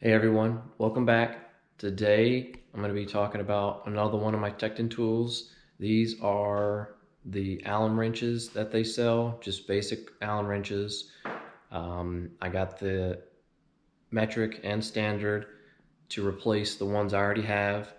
Hey everyone, welcome back. Today I'm going to be talking about another one of my Tekton tools. These are the Allen wrenches that they sell, just basic Allen wrenches. I got the metric and standard to replace the ones I already have.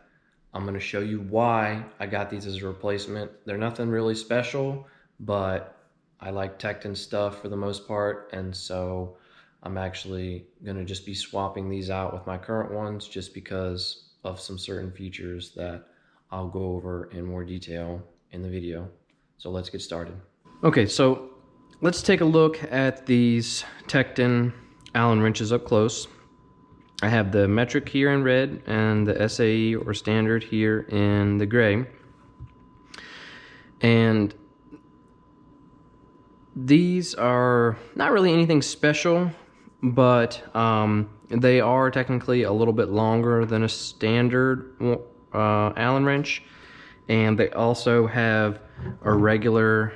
I'm going to show you why I got these as a replacement. They're nothing really special, but I like Tekton stuff for the most part, and so I'm actually going to just be swapping these out with my current ones just because of some certain features that I'll go over in more detail in the video. So let's get started. Okay, so let's take a look at these Tekton Allen wrenches up close. I have the metric here in red and the SAE or standard here in the gray. And these are not really anything special, but they are technically a little bit longer than a standard Allen wrench. And they also have a regular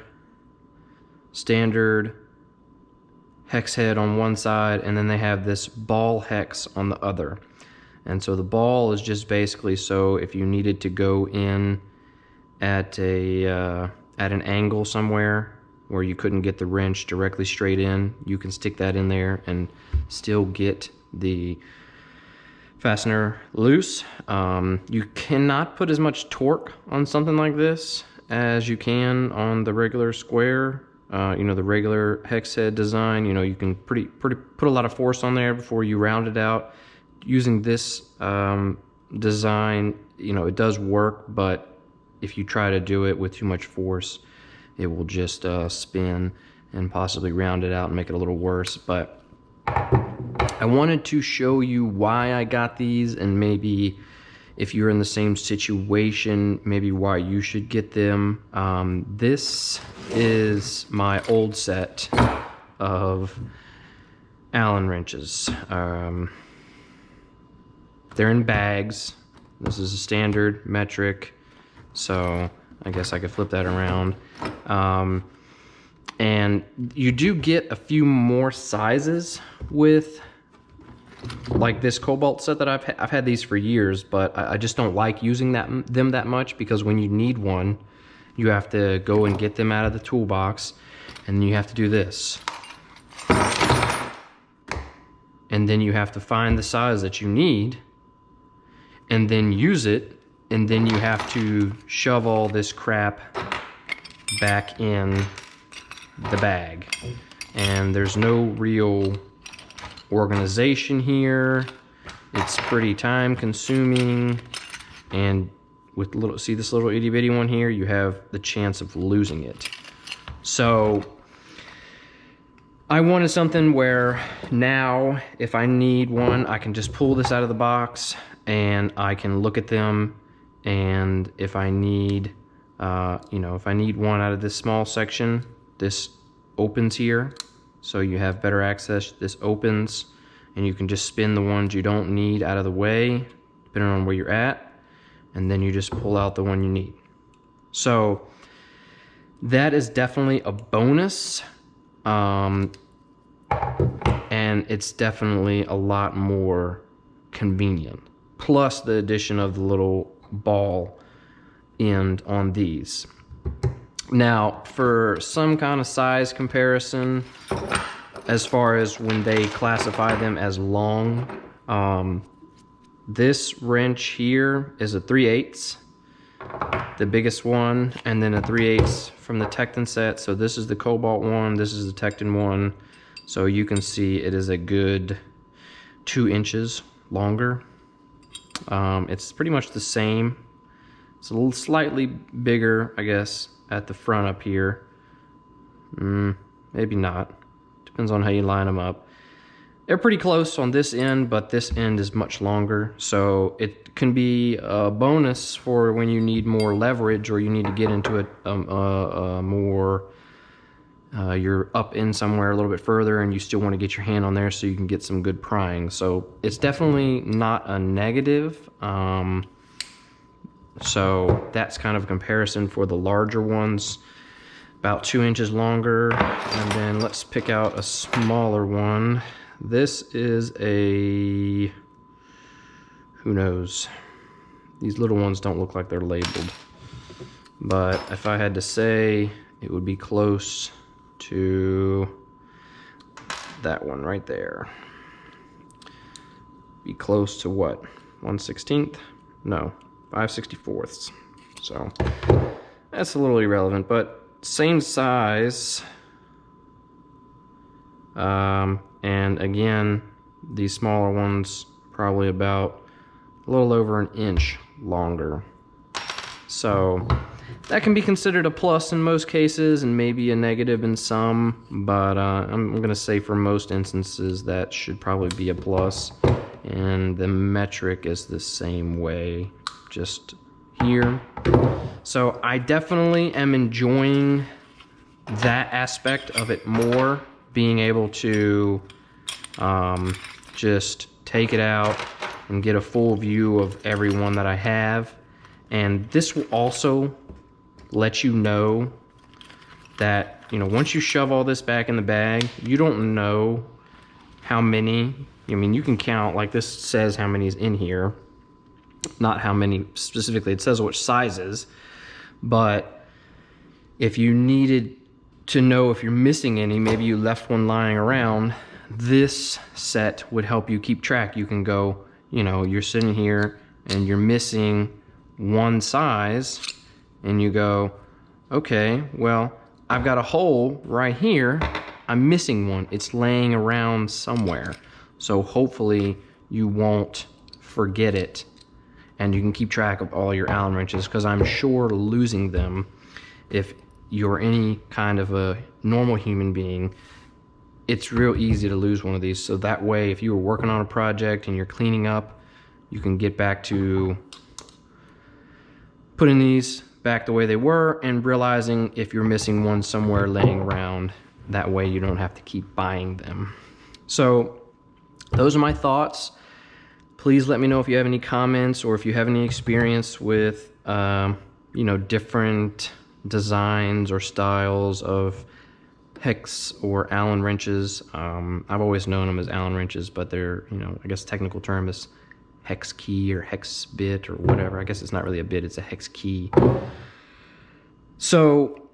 standard hex head on one side, and then they have this ball hex on the other. And so the ball is just basically so if you needed to go in at an angle somewhere where you couldn't get the wrench directly straight in, you can stick that in there and still get the fastener loose. You cannot put as much torque on something like this as you can on the regular square. The regular hex head design, you can put a lot of force on there before you round it out. Using this design, it does work, but if you try to do it with too much force, it will just spin and possibly round it out and make it a little worse. But I wanted to show you why I got these, and maybe if you're in the same situation, maybe why you should get them. This is my old set of Allen wrenches. They're in bags. This is a standard metric, so I guess I could flip that around. And you do get a few more sizes with like this cobalt set that I've had these for years, but I just don't like using them that much, because when you need one, you have to go and get them out of the toolbox, and you have to do this. And then you have to find the size that you need, and then use it, and then you have to shove all this crap back in the bag. And there's no real organization here. It's pretty time consuming, and with this little itty bitty one here, you have the chance of losing it. So I wanted something where now if I need one, I can just pull this out of the box and I can look at them, and if I need if I need one out of this small section, this opens here, so you have better access. This opens, and you can just spin the ones you don't need out of the way, depending on where you're at, and then you just pull out the one you need. So that is definitely a bonus, and it's definitely a lot more convenient. Plus the addition of the little ball end on these. Now, for some kind of size comparison, as far as when they classify them as long, this wrench here is a 3/8, the biggest one, and then a 3/8 from the Tekton set. So this is the cobalt one, this is the Tekton one. So you can see it is a good 2 inches longer. It's pretty much the same. It's a little slightly bigger, I guess, at the front up here. Maybe not. Depends on how you line them up. They're pretty close on this end, but this end is much longer. So it can be a bonus for when you need more leverage, or you need to get into you're up in somewhere a little bit further and you still want to get your hand on there so you can get some good prying. So it's definitely not a negative. So that's kind of a comparison for the larger ones, about 2 inches longer. And then let's pick out a smaller one. This is a who knows? These little ones don't look like they're labeled. But if I had to say, it would be close to that one right there. Be close to what? 1/16th? No, 5/64ths. So that's a little irrelevant, but same size. And again, these smaller ones probably about a little over an inch longer. So that can be considered a plus in most cases and maybe a negative in some, but I'm going to say for most instances that should probably be a plus. And the metric is the same way, just here. So I definitely am enjoying that aspect of it more, being able to just take it out and get a full view of every one that I have. And this will also let you know that, you know, once you shove all this back in the bag, you don't know how many. I mean, you can count, like this says how many is in here, not how many specifically, it says which sizes, but if you needed to know if you're missing any, maybe you left one lying around, this set would help you keep track. You can go, you know, you're sitting here and you're missing one size, and you go, okay, well, I've got a hole right here, I'm missing one, it's laying around somewhere. So hopefully you won't forget it and you can keep track of all your Allen wrenches, because I'm sure losing them, if you're any kind of a normal human being, it's real easy to lose one of these. So that way, if you were working on a project and you're cleaning up, you can get back to putting these back the way they were and realizing if you're missing one somewhere laying around. That way you don't have to keep buying them. So those are my thoughts. Please let me know if you have any comments or if you have any experience with you know, different designs or styles of hex or Allen wrenches. I've always known them as Allen wrenches, but they're, you know, I guess technical term is hex key or hex bit or whatever. I guess it's not really a bit, it's a hex key. So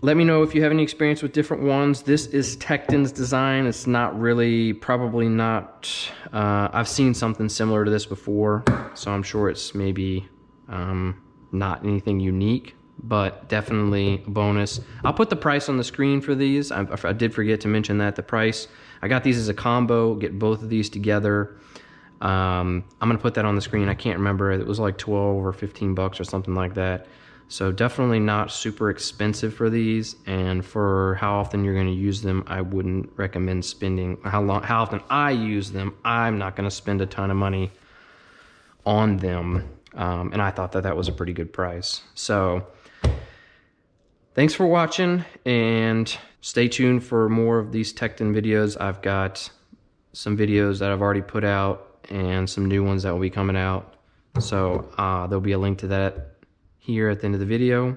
let me know if you have any experience with different ones. This is Tekton's design. It's not really, probably not, I've seen something similar to this before, so I'm sure it's maybe not anything unique, but definitely a bonus. I'll put the price on the screen for these. I did forget to mention that, the price. I got these as a combo, get both of these together. I'm gonna put that on the screen. I can't remember, it was like 12 or 15 bucks or something like that. So definitely not super expensive for these, and for how often you're going to use them, I wouldn't recommend spending, how often I use them, I'm not going to spend a ton of money on them. And I thought that that was a pretty good price. So thanks for watching, and stay tuned for more of these Tekton videos. I've got some videos that I've already put out and some new ones that will be coming out. So there'll be a link to that here at the end of the video.